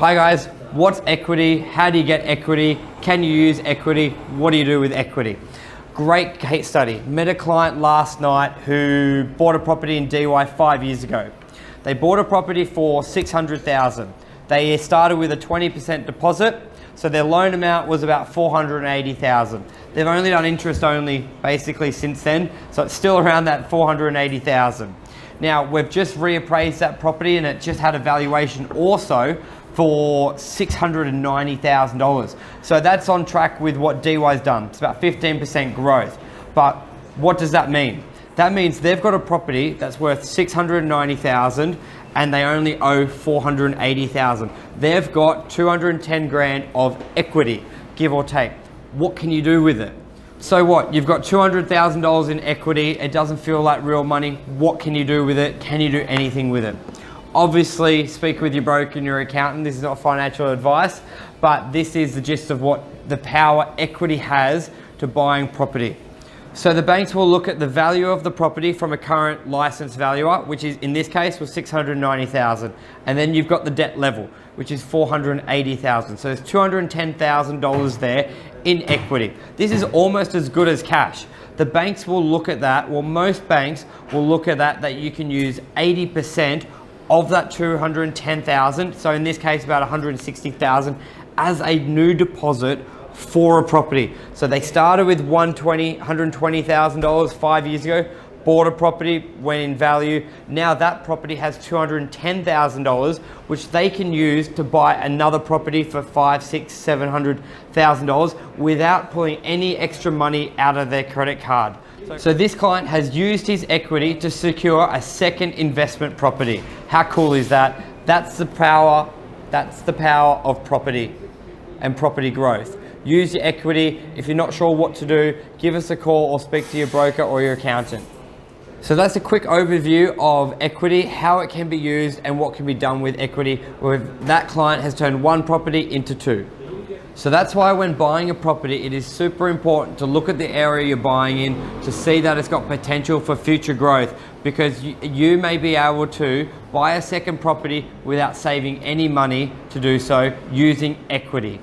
Hi guys, what's equity? How do you get equity? Can you use equity? What do you do with equity? Great case study. Met a client last night who bought a property in DY 5 years ago. They bought a property for $600,000. They started with a 20% deposit, so their loan amount was about $480,000. They've only done interest only basically since then, so it's still around that $480,000. Now, we've just reappraised that property and it just had a valuation also for $690,000. So that's on track with what DY's done. It's about 15% growth. But what does that mean? That means they've got a property that's worth $690,000 and they only owe $480,000. They've got 210 grand of equity, give or take. What can you do with it? So what? You've got $200,000 in equity. It doesn't feel like real money. What can you do with it? Can you do anything with it? Obviously, speak with your broker and your accountant. This is not financial advice, but this is the gist of what the power equity has to buying property. So the banks will look at the value of the property from a current licensed valuer, which is in this case was $690,000. And then you've got the debt level, which is $480,000. So there's $210,000 there in equity. This is almost as good as cash. The banks will look at that, well, most banks will look at that you can use 80% of that 210,000, so in this case about 160,000, as a new deposit for a property. So they started with $120,000 5 years ago, bought a property, went in value. Now that property has $210,000, which they can use to buy another property for $500,000, $600,000, $700,000 without pulling any extra money out of their credit card. So this client has used his equity to secure a second investment property. How cool is that? That's the power of property and property growth. Use your equity. If you're not sure what to do, give us a call or speak to your broker or your accountant. So that's a quick overview of equity, how it can be used and what can be done with equity, where that client has turned one property into two. So that's why when buying a property, it is super important to look at the area you're buying in to see that it's got potential for future growth, because you may be able to buy a second property without saving any money to do so using equity.